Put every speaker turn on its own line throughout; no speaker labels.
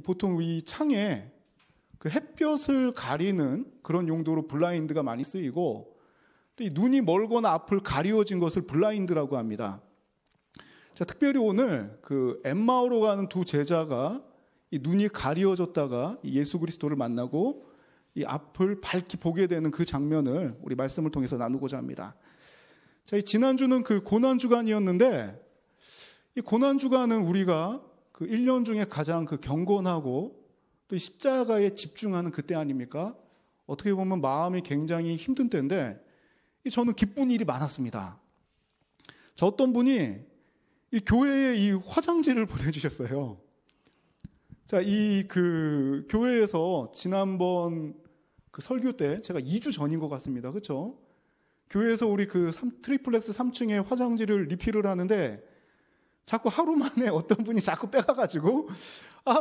보통 이 창에 그 햇볕을 가리는 그런 용도로 블라인드가 많이 쓰이고, 또 이 눈이 멀거나 앞을 가리워진 것을 블라인드라고 합니다. 자, 특별히 오늘 그 엠마오로 가는 두 제자가 이 눈이 가리워졌다가 예수 그리스도를 만나고 이 앞을 밝히 보게 되는 그 장면을 우리 말씀을 통해서 나누고자 합니다. 자, 이 지난주는 그 고난주간이었는데, 이 고난주간은 우리가 그 1년 중에 가장 그 경건하고 또 십자가에 집중하는 그때 아닙니까? 어떻게 보면 마음이 굉장히 힘든 때인데, 저는 기쁜 일이 많았습니다. 자, 어떤 분이 이 교회에 이 화장지를 보내주셨어요. 자, 이 그 교회에서 지난번 그 설교 때 제가 2주 전인 것 같습니다. 그렇죠? 교회에서 우리 그 트리플렉스 3층에 화장지를 리필을 하는데, 자꾸 하루 만에 어떤 분이 자꾸 빼가가지고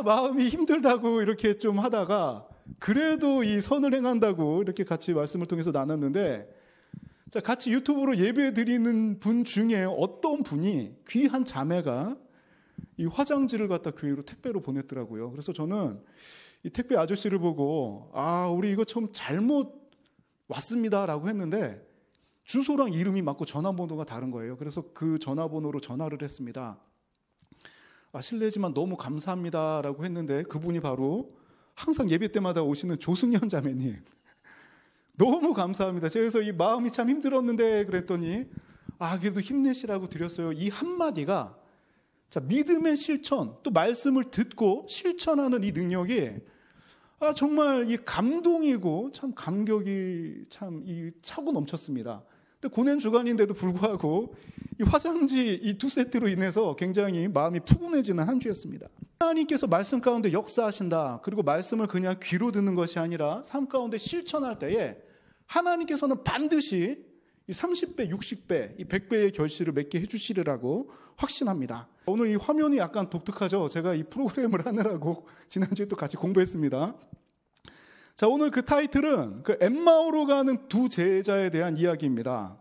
마음이 힘들다고 이렇게 좀 하다가, 그래도 이 선을 행한다고 이렇게 같이 말씀을 통해서 나눴는데, 자, 같이 유튜브로 예배 드리는 분 중에 어떤 분이, 귀한 자매가 이 화장지를 갖다 교회로 택배로 보냈더라고요. 그래서 저는 이 택배 아저씨를 보고 우리 이거 좀 잘못 왔습니다라고 했는데, 주소랑 이름이 맞고 전화번호가 다른 거예요. 그래서 그 전화번호로 전화를 했습니다. 실례지만 너무 감사합니다라고 했는데, 그분이 바로 항상 예배 때마다 오시는 조승현 자매님. 너무 감사합니다. 그래서 이 마음이 참 힘들었는데 그랬더니 그래도 힘내시라고 드렸어요. 이 한마디가, 자, 믿음의 실천, 또 말씀을 듣고 실천하는 이 능력이 정말 이 감동이고 참 감격이 참 이 차고 넘쳤습니다. 근데 고난 주간인데도 불구하고 이 화장지 이 2세트로 인해서 굉장히 마음이 푸근해지는 한 주였습니다. 하나님께서 말씀 가운데 역사하신다. 그리고 말씀을 그냥 귀로 듣는 것이 아니라 삶 가운데 실천할 때에 하나님께서는 반드시 이 30배, 60배, 이 100배의 결실을 맺게 해주시리라고 확신합니다. 오늘 이 화면이 약간 독특하죠? 제가 이 프로그램을 하느라고 지난주에 또 같이 공부했습니다. 자, 오늘 그 타이틀은 그 엠마오로 가는 두 제자에 대한 이야기입니다.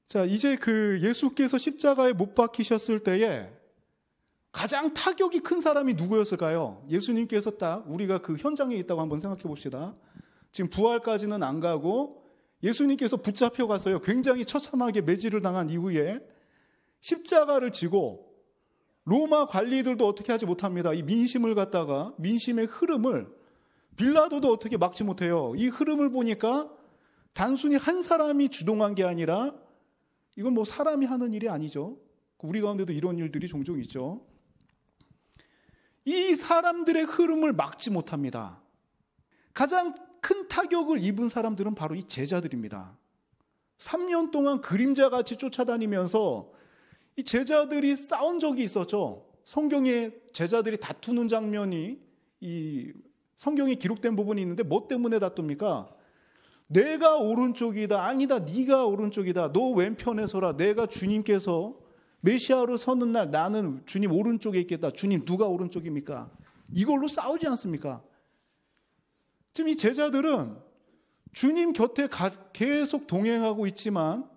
자, 이제 그 예수께서 십자가에 못 박히셨을 때에 가장 타격이 큰 사람이 누구였을까요? 예수님께서 딱 우리가 그 현장에 있다고 한번 생각해 봅시다. 지금 부활까지는 안 가고 예수님께서 붙잡혀 가서요, 굉장히 처참하게 매질을 당한 이후에 십자가를 지고 로마 관리들도 어떻게 하지 못합니다. 이 민심을 갖다가, 민심의 흐름을 빌라도도 어떻게 막지 못해요. 이 흐름을 보니까 단순히 한 사람이 주동한 게 아니라, 이건 뭐 사람이 하는 일이 아니죠. 우리 가운데도 이런 일들이 종종 있죠. 이 사람들의 흐름을 막지 못합니다. 가장 큰 타격을 입은 사람들은 바로 이 제자들입니다. 3년 동안 그림자같이 쫓아다니면서 이 제자들이 싸운 적이 있었죠. 성경에 제자들이 다투는 장면이 이 성경에 기록된 부분이 있는데, 뭐 때문에 다툽니까? 내가 오른쪽이다, 아니다 네가 오른쪽이다, 너 왼편에 서라, 내가 주님께서 메시아로 서는 날 나는 주님 오른쪽에 있겠다, 주님 누가 오른쪽입니까? 이걸로 싸우지 않습니까? 지금 이 제자들은 주님 곁에 계속 동행하고 있지만,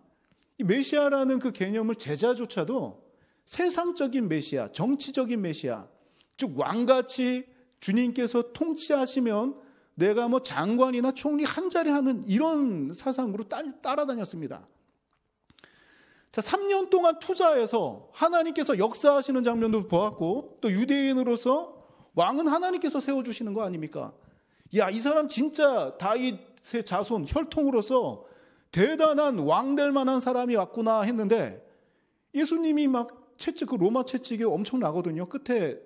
이 메시아라는 그 개념을 제자조차도 세상적인 메시아, 정치적인 메시아, 즉 왕같이 주님께서 통치하시면 내가 뭐 장관이나 총리 한 자리 하는 이런 사상으로 따라다녔습니다. 자, 3년 동안 투자해서 하나님께서 역사하시는 장면도 보았고, 또 유대인으로서 왕은 하나님께서 세워주시는 거 아닙니까? 야, 이 사람 진짜 다윗의 자손 혈통으로서 대단한 왕 될 만한 사람이 왔구나 했는데, 예수님이 막 채찍, 그 로마 채찍이 엄청 나거든요. 끝에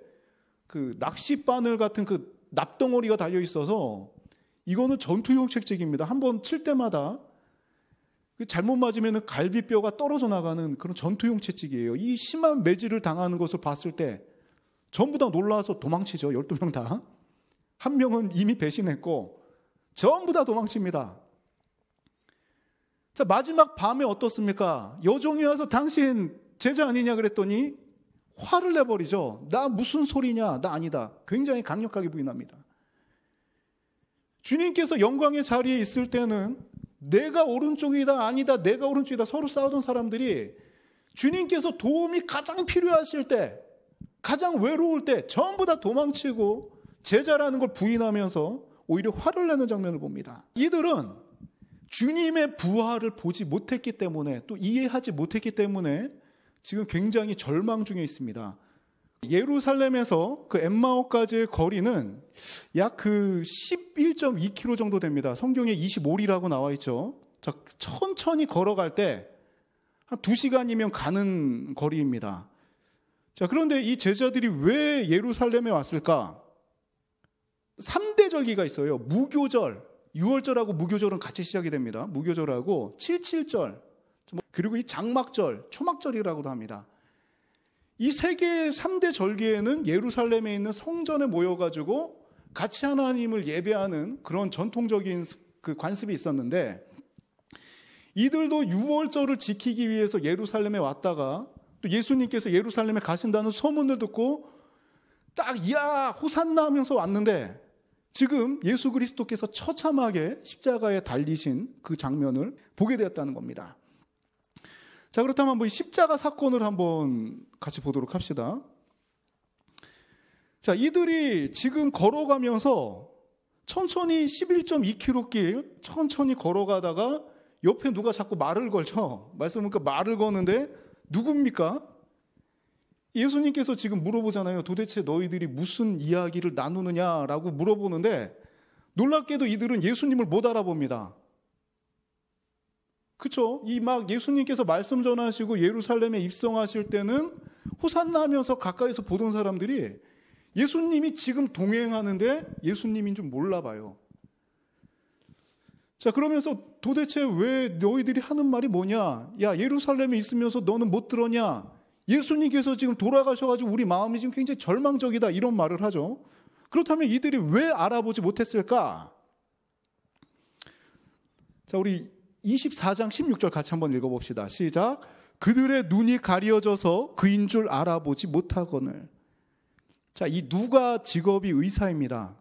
그 낚싯바늘 같은 그 납덩어리가 달려 있어서, 이거는 전투용 채찍입니다. 한번 칠 때마다 잘못 맞으면 갈비뼈가 떨어져 나가는 그런 전투용 채찍이에요. 이 심한 매질을 당하는 것을 봤을 때 전부 다 놀라서 도망치죠. 12명 다. 한 명은 이미 배신했고 전부 다 도망칩니다. 자, 마지막 밤에 어떻습니까? 여종이 와서 당신 제자 아니냐 그랬더니 화를 내버리죠. 나 무슨 소리냐? 나 아니다. 굉장히 강력하게 부인합니다. 주님께서 영광의 자리에 있을 때는 내가 오른쪽이다, 아니다, 내가 오른쪽이다 서로 싸우던 사람들이 주님께서 도움이 가장 필요하실 때 가장 외로울 때 전부 다 도망치고 제자라는 걸 부인하면서 오히려 화를 내는 장면을 봅니다. 이들은 주님의 부활을 보지 못했기 때문에, 또 이해하지 못했기 때문에 지금 굉장히 절망 중에 있습니다. 예루살렘에서 그 엠마오까지의 거리는 약 11.2km 정도 됩니다. 성경에 25리라고 나와 있죠. 자, 천천히 걸어갈 때 한 2시간이면 가는 거리입니다. 자, 그런데 이 제자들이 왜 예루살렘에 왔을까? 3대 절기가 있어요. 무교절, 유월절하고 무교절은 같이 시작이 됩니다. 무교절하고 77절, 그리고 이 장막절, 초막절이라고도 합니다. 이 세 개의 3대 절기에는 예루살렘에 있는 성전에 모여가지고 같이 하나님을 예배하는 그런 전통적인 그 관습이 있었는데, 이들도 유월절을 지키기 위해서 예루살렘에 왔다가 또 예수님께서 예루살렘에 가신다는 소문을 듣고 딱 이야 호산나 하면서 왔는데, 지금 예수 그리스도께서 처참하게 십자가에 달리신 그 장면을 보게 되었다는 겁니다. 자, 그렇다면 한번 십자가 사건을 한번 같이 보도록 합시다. 자, 이들이 지금 걸어가면서 천천히 11.2km 길 천천히 걸어가다가 옆에 누가 자꾸 말을 걸죠. 말씀하니까 말을 거는데 누굽니까? 예수님께서 지금 물어보잖아요. 도대체 너희들이 무슨 이야기를 나누느냐라고 물어보는데, 놀랍게도 이들은 예수님을 못 알아봅니다. 그렇죠? 이 막 예수님께서 말씀 전하시고 예루살렘에 입성하실 때는 호산나 하면서 가까이서 보던 사람들이 예수님이 지금 동행하는데 예수님인 줄 몰라 봐요. 자, 그러면서 도대체 왜 너희들이 하는 말이 뭐냐? 야, 예루살렘에 있으면서 너는 못 들었냐? 예수님께서 지금 돌아가셔가지고 우리 마음이 지금 굉장히 절망적이다, 이런 말을 하죠. 그렇다면 이들이 왜 알아보지 못했을까? 자, 우리 24장 16절 같이 한번 읽어봅시다. 시작. 그들의 눈이 가려져서 그인 줄 알아보지 못하거늘. 자, 이 누가 직업이 의사입니다.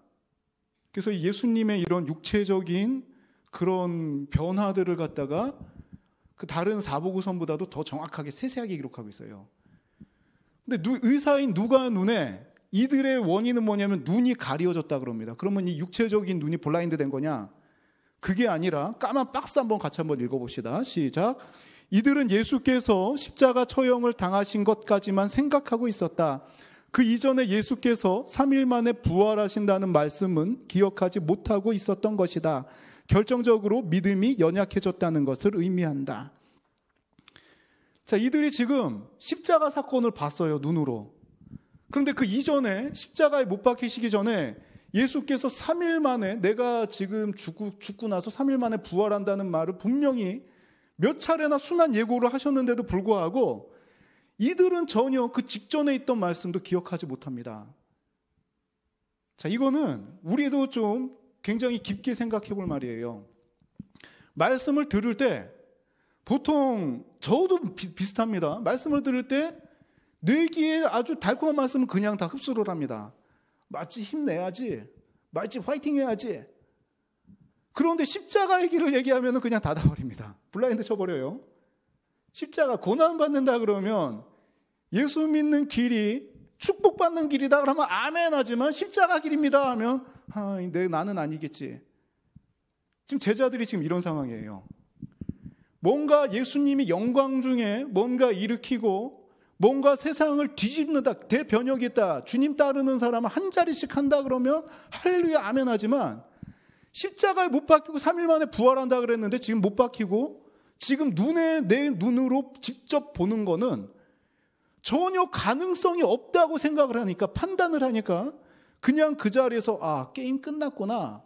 그래서 예수님의 이런 육체적인 그런 변화들을 갖다가 그 다른 사복우선보다도 더 정확하게 세세하게 기록하고 있어요. 근데 의사인 누가 눈에, 이들의 원인은 뭐냐면 눈이 가려졌다 그럽니다. 그러면 이 육체적인 눈이 블라인드 된 거냐? 그게 아니라 까만 박스 한번 같이 한번 읽어봅시다. 시작. 이들은 예수께서 십자가 처형을 당하신 것까지만 생각하고 있었다. 그 이전에 예수께서 3일 만에 부활하신다는 말씀은 기억하지 못하고 있었던 것이다. 결정적으로 믿음이 연약해졌다는 것을 의미한다. 자, 이들이 지금 십자가 사건을 봤어요, 눈으로. 그런데 그 이전에 십자가에 못 박히시기 전에 예수께서 3일 만에, 내가 지금 죽고 나서 3일 만에 부활한다는 말을 분명히 몇 차례나 순한 예고를 하셨는데도 불구하고 이들은 전혀 그 직전에 있던 말씀도 기억하지 못합니다. 자, 이거는 우리도 좀 굉장히 깊게 생각해 볼 말이에요. 말씀을 들을 때 보통 저도 비슷합니다. 말씀을 들을 때 내 귀에 아주 달콤한 말씀은 그냥 다 흡수를 합니다. 마치 힘내야지, 마치 화이팅 해야지. 그런데 십자가의 길을 얘기하면 그냥 닫아버립니다. 블라인드 쳐버려요. 십자가 고난받는다 그러면 예수 믿는 길이 축복받는 길이다 그러면 아멘 하지만 십자가 길입니다 하면 나는 아니겠지. 지금 제자들이 지금 이런 상황이에요. 뭔가 예수님이 영광 중에 뭔가 일으키고 뭔가 세상을 뒤집는다, 대변혁이 있다, 주님 따르는 사람은 한 자리씩 한다 그러면 할렐루야 아멘 하지만 십자가에 못 박히고 3일 만에 부활한다 그랬는데 지금 못 박히고 지금 내 눈으로 직접 보는 거는 전혀 가능성이 없다고 생각을 하니까, 판단을 하니까 그냥 그 자리에서 게임 끝났구나.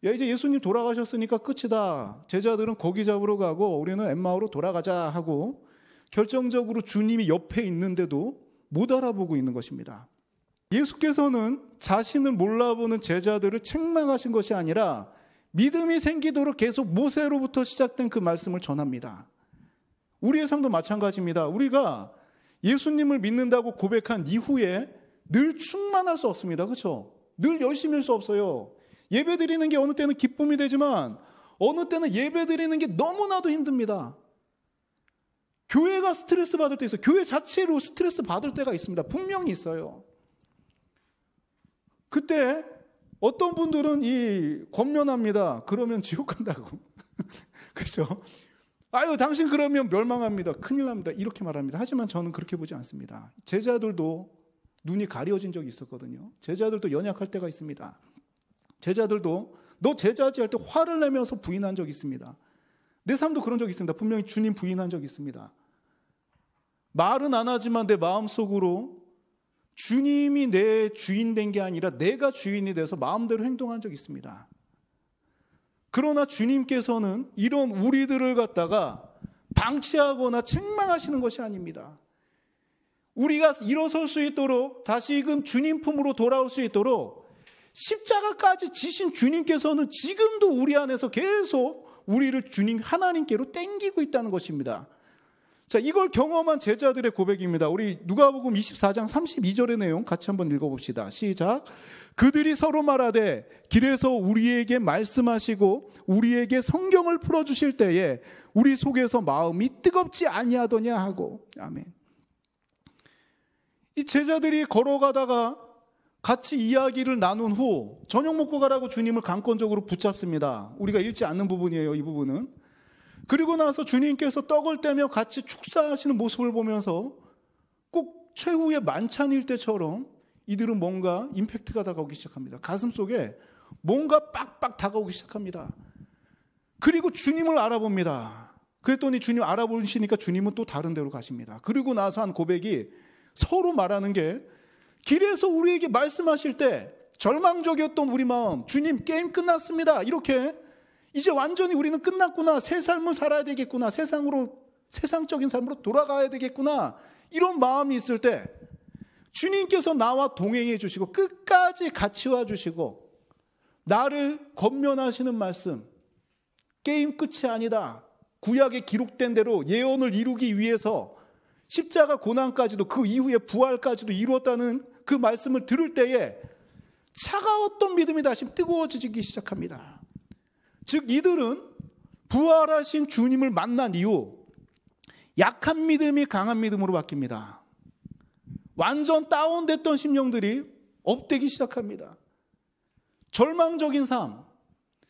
야, 이제 예수님 돌아가셨으니까 끝이다. 제자들은 고기 잡으러 가고 우리는 엠마오로 돌아가자 하고 결정적으로 주님이 옆에 있는데도 못 알아보고 있는 것입니다. 예수께서는 자신을 몰라보는 제자들을 책망하신 것이 아니라 믿음이 생기도록 계속 모세로부터 시작된 그 말씀을 전합니다. 우리의 삶도 마찬가지입니다. 우리가 예수님을 믿는다고 고백한 이후에 늘 충만할 수 없습니다. 그렇죠? 늘 열심일 수 없어요. 예배 드리는 게 어느 때는 기쁨이 되지만 어느 때는 예배 드리는 게 너무나도 힘듭니다. 교회가 스트레스 받을 때 있어요. 교회 자체로 스트레스 받을 때가 있습니다. 분명히 있어요. 그때 어떤 분들은 권면합니다. 그러면 지옥 간다고. 그렇죠? 아유, 당신 그러면 멸망합니다. 큰일 납니다. 이렇게 말합니다. 하지만 저는 그렇게 보지 않습니다. 제자들도 눈이 가려진 적이 있었거든요. 제자들도 연약할 때가 있습니다. 제자들도 너 제자지 할 때 화를 내면서 부인한 적이 있습니다. 내 삶도 그런 적이 있습니다. 분명히 주님 부인한 적이 있습니다. 말은 안 하지만 내 마음속으로 주님이 내 주인 된 게 아니라 내가 주인이 돼서 마음대로 행동한 적이 있습니다. 그러나 주님께서는 이런 우리들을 갖다가 방치하거나 책망하시는 것이 아닙니다. 우리가 일어설 수 있도록 다시금 주님 품으로 돌아올 수 있도록 십자가까지 지신 주님께서는 지금도 우리 안에서 계속 우리를 주님 하나님께로 땡기고 있다는 것입니다. 자, 이걸 경험한 제자들의 고백입니다. 우리 누가복음 24장 32절의 내용 같이 한번 읽어봅시다. 시작. 그들이 서로 말하되 길에서 우리에게 말씀하시고 우리에게 성경을 풀어주실 때에 우리 속에서 마음이 뜨겁지 아니하더냐 하고. 아멘. 이 제자들이 걸어가다가 같이 이야기를 나눈 후 저녁 먹고 가라고 주님을 강권적으로 붙잡습니다. 우리가 읽지 않는 부분이에요, 이 부분은. 그리고 나서 주님께서 떡을 떼며 같이 축사하시는 모습을 보면서 꼭 최후의 만찬일 때처럼 이들은 뭔가 임팩트가 다가오기 시작합니다. 가슴속에 뭔가 빡빡 다가오기 시작합니다. 그리고 주님을 알아봅니다. 그랬더니 주님 알아보시니까 주님은 또 다른 데로 가십니다. 그리고 나서 한 고백이 서로 말하는 게 길에서 우리에게 말씀하실 때 절망적이었던 우리 마음, 주님 게임 끝났습니다. 이렇게 이제 완전히 우리는 끝났구나. 새 삶을 살아야 되겠구나. 세상적인 삶으로 돌아가야 되겠구나. 이런 마음이 있을 때 주님께서 나와 동행해 주시고 끝까지 같이 와 주시고 나를 권면하시는 말씀, 게임 끝이 아니다. 구약에 기록된 대로 예언을 이루기 위해서 십자가 고난까지도 그 이후에 부활까지도 이루었다는 그 말씀을 들을 때에 차가웠던 믿음이 다시 뜨거워지기 시작합니다. 즉 이들은 부활하신 주님을 만난 이후 약한 믿음이 강한 믿음으로 바뀝니다. 완전 다운됐던 심령들이 업되기 시작합니다. 절망적인 삶,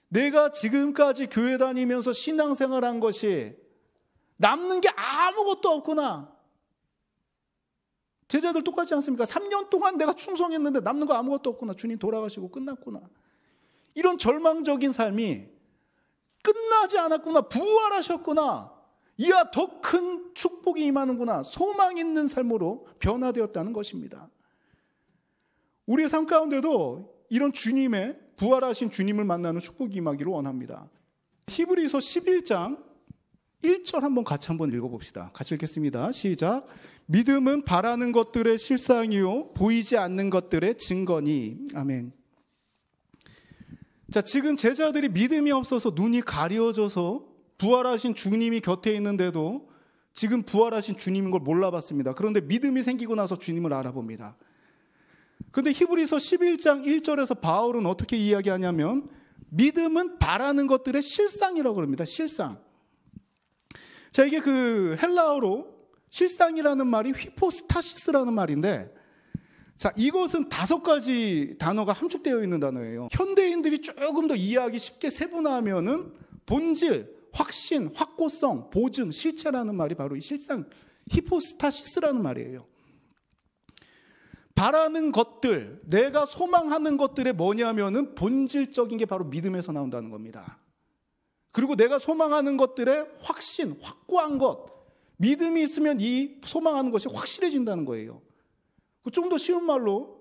내가 지금까지 교회 다니면서 신앙생활한 것이 남는 게 아무것도 없구나. 제자들 똑같지 않습니까? 3년 동안 내가 충성했는데 남는 거 아무것도 없구나. 주님 돌아가시고 끝났구나. 이런 절망적인 삶이 끝나지 않았구나. 부활하셨구나. 이야 더 큰 축복이 임하는구나. 소망 있는 삶으로 변화되었다는 것입니다. 우리의 삶 가운데도 이런 주님의 부활하신 주님을 만나는 축복이 임하기를 원합니다. 히브리서 11장 1절 한번 같이 한번 읽어봅시다. 같이 읽겠습니다. 시작. 믿음은 바라는 것들의 실상이요 보이지 않는 것들의 증거니. 아멘. 자, 지금 제자들이 믿음이 없어서 눈이 가려져서 부활하신 주님이 곁에 있는데도 지금 부활하신 주님인 걸 몰라봤습니다. 그런데 믿음이 생기고 나서 주님을 알아봅니다. 그런데 히브리서 11장 1절에서 바울은 어떻게 이야기하냐면 믿음은 바라는 것들의 실상이라고 합니다. 실상. 자, 이게 그 헬라어로 실상이라는 말이 휘포스타시스라는 말인데, 자, 이것은 5가지 단어가 함축되어 있는 단어예요. 현대인들이 조금 더 이해하기 쉽게 세분화하면은 본질, 확신, 확고성, 보증, 실체라는 말이 바로 이 실상, 히포스타시스라는 말이에요. 바라는 것들, 내가 소망하는 것들이 뭐냐면은 본질적인 게 바로 믿음에서 나온다는 겁니다. 그리고 내가 소망하는 것들의 확신, 확고한 것, 믿음이 있으면 이 소망하는 것이 확실해진다는 거예요. 좀 더 쉬운 말로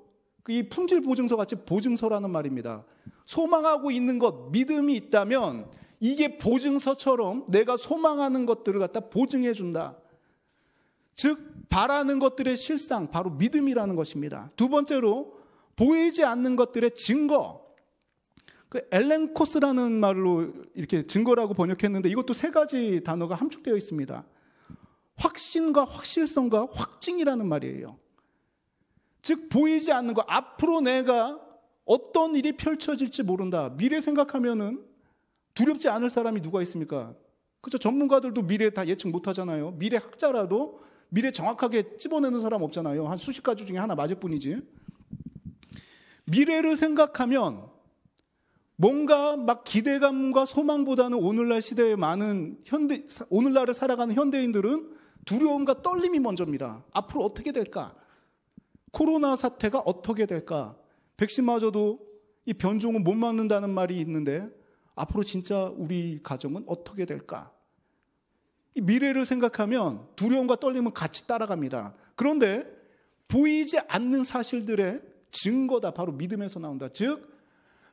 이 품질 보증서 같이 보증서라는 말입니다. 소망하고 있는 것, 믿음이 있다면 이게 보증서처럼 내가 소망하는 것들을 갖다 보증해 준다. 즉 바라는 것들의 실상, 바로 믿음이라는 것입니다. 두 번째로 보이지 않는 것들의 증거. 그 엘렌코스라는 말로 이렇게 증거라고 번역했는데 이것도 3가지 단어가 함축되어 있습니다. 확신과 확실성과 확증이라는 말이에요. 즉 보이지 않는 것, 앞으로 내가 어떤 일이 펼쳐질지 모른다. 미래 생각하면은 두렵지 않을 사람이 누가 있습니까? 그죠? 전문가들도 미래 다 예측 못 하잖아요. 미래 학자라도 미래 정확하게 찝어내는 사람 없잖아요. 한 수십 가지 중에 하나 맞을 뿐이지. 미래를 생각하면 뭔가 막 기대감과 소망보다는 오늘날 시대에 많은 오늘날을 살아가는 현대인들은 두려움과 떨림이 먼저입니다. 앞으로 어떻게 될까? 코로나 사태가 어떻게 될까? 백신 맞아도 이 변종은 못 막는다는 말이 있는데 앞으로 진짜 우리 가정은 어떻게 될까? 이 미래를 생각하면 두려움과 떨림은 같이 따라갑니다. 그런데 보이지 않는 사실들의 증거다. 바로 믿음에서 나온다. 즉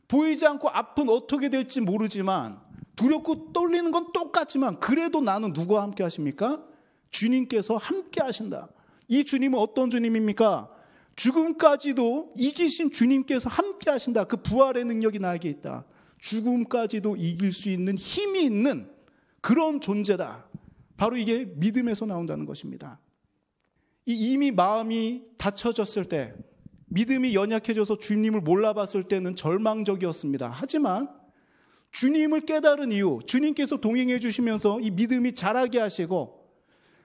보이지 않고 앞은 어떻게 될지 모르지만 두렵고 떨리는 건 똑같지만 그래도 나는 누구와 함께 하십니까? 주님께서 함께 하신다. 이 주님은 어떤 주님입니까? 죽음까지도 이기신 주님께서 함께 하신다. 그 부활의 능력이 나에게 있다. 죽음까지도 이길 수 있는 힘이 있는 그런 존재다. 바로 이게 믿음에서 나온다는 것입니다. 이미 마음이 닫혀졌을 때, 믿음이 연약해져서 주님을 몰라봤을 때는 절망적이었습니다. 하지만 주님을 깨달은 이유, 주님께서 동행해 주시면서 이 믿음이 자라게 하시고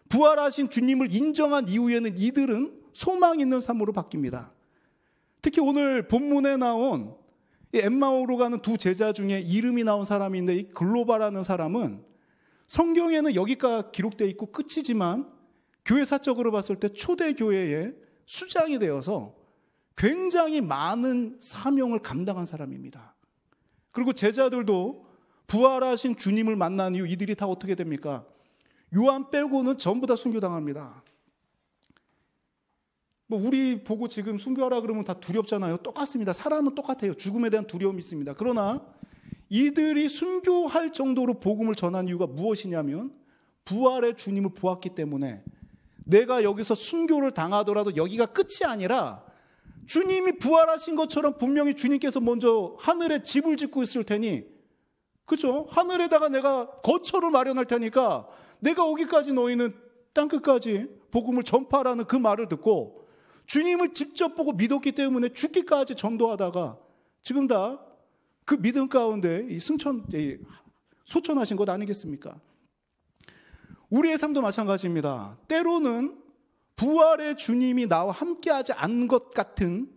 부활하신 주님을 인정한 이후에는 이들은 소망 있는 삶으로 바뀝니다. 특히 오늘 본문에 나온 엠마오로 가는 두 제자 중에 이름이 나온 사람인데 이 글로바라는 사람은 성경에는 여기가 기록되어 있고 끝이지만 교회사적으로 봤을 때 초대교회의 수장이 되어서 굉장히 많은 사명을 감당한 사람입니다. 그리고 제자들도 부활하신 주님을 만난 이후 이들이 다 어떻게 됩니까? 요한 빼고는 전부 다 순교당합니다. 우리 보고 지금 순교하라 그러면 다 두렵잖아요. 똑같습니다. 사람은 똑같아요. 죽음에 대한 두려움이 있습니다. 그러나 이들이 순교할 정도로 복음을 전한 이유가 무엇이냐면 부활의 주님을 보았기 때문에 내가 여기서 순교를 당하더라도 여기가 끝이 아니라 주님이 부활하신 것처럼 분명히 주님께서 먼저 하늘에 집을 짓고 있을 테니, 그렇죠? 하늘에다가 내가 거처를 마련할 테니까 내가 오기까지 너희는 땅끝까지 복음을 전파하라는 그 말을 듣고 주님을 직접 보고 믿었기 때문에 죽기까지 전도하다가 지금 다 그 믿음 가운데 소천하신 것 아니겠습니까? 우리의 삶도 마찬가지입니다. 때로는 부활의 주님이 나와 함께하지 않는 것 같은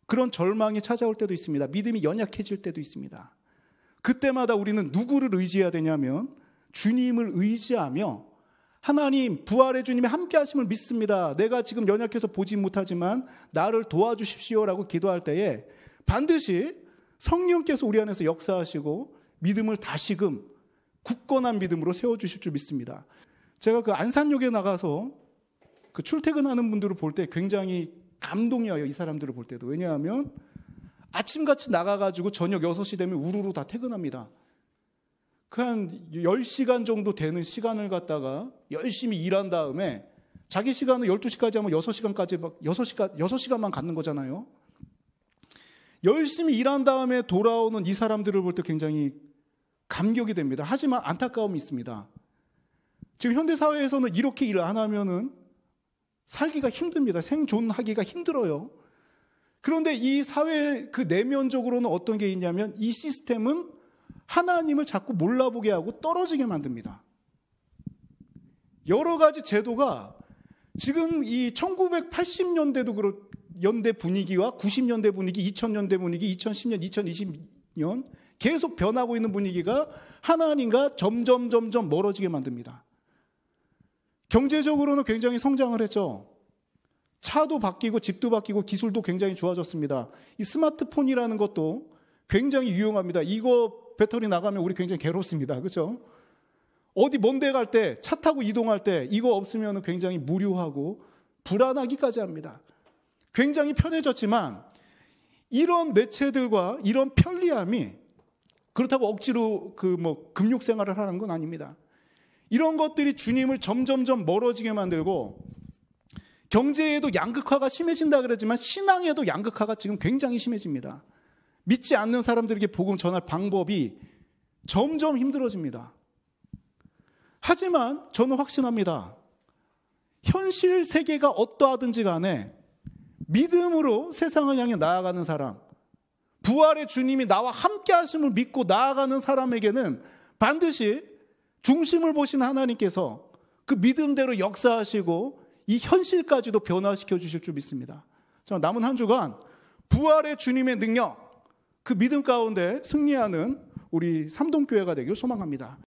그런 절망이 찾아올 때도 있습니다. 믿음이 연약해질 때도 있습니다. 그때마다 우리는 누구를 의지해야 되냐면 주님을 의지하며 하나님, 부활의 주님이 함께하심을 믿습니다. 내가 지금 연약해서 보지 못하지만 나를 도와주십시오라고 기도할 때에 반드시 성령께서 우리 안에서 역사하시고 믿음을 다시금 굳건한 믿음으로 세워주실 줄 믿습니다. 제가 그 안산역에 나가서 그 출퇴근하는 분들을 볼 때 굉장히 감동이 와요. 이 사람들을 볼 때도. 왜냐하면 아침같이 나가가지고 저녁 6시 되면 우르르 다 퇴근합니다. 그 한 10시간 정도 되는 시간을 갖다가 열심히 일한 다음에 자기 시간을 12시까지 하면 6시간까지 6시간만 갖는 거잖아요. 열심히 일한 다음에 돌아오는 이 사람들을 볼 때 굉장히 감격이 됩니다. 하지만 안타까움이 있습니다. 지금 현대사회에서는 이렇게 일을 안 하면은 살기가 힘듭니다. 생존하기가 힘들어요. 그런데 이 사회 그 내면적으로는 어떤 게 있냐면 이 시스템은 하나님을 자꾸 몰라보게 하고 떨어지게 만듭니다. 여러 가지 제도가 지금 이 1980년대도 연대 분위기와 90년대 분위기, 2000년대 분위기, 2010년, 2020년 계속 변하고 있는 분위기가 하나님과 점점 멀어지게 만듭니다. 경제적으로는 굉장히 성장을 했죠. 차도 바뀌고 집도 바뀌고 기술도 굉장히 좋아졌습니다. 이 스마트폰이라는 것도 굉장히 유용합니다. 이거 배터리 나가면 우리 굉장히 괴롭습니다. 그렇죠? 어디 먼데 갈 때, 차 타고 이동할 때 이거 없으면 굉장히 무료하고 불안하기까지 합니다. 굉장히 편해졌지만 이런 매체들과 이런 편리함이 그렇다고 억지로 금욕 생활을 하는 건 아닙니다. 이런 것들이 주님을 점점 멀어지게 만들고 경제에도 양극화가 심해진다 그러지만 신앙에도 양극화가 지금 굉장히 심해집니다. 믿지 않는 사람들에게 복음 전할 방법이 점점 힘들어집니다. 하지만 저는 확신합니다. 현실 세계가 어떠하든지 간에 믿음으로 세상을 향해 나아가는 사람, 부활의 주님이 나와 함께 하심을 믿고 나아가는 사람에게는 반드시 중심을 보신 하나님께서 그 믿음대로 역사하시고 이 현실까지도 변화시켜 주실 줄 믿습니다. 자, 남은 한 주간 부활의 주님의 능력, 그 믿음 가운데 승리하는 우리 삼동교회가 되길 소망합니다.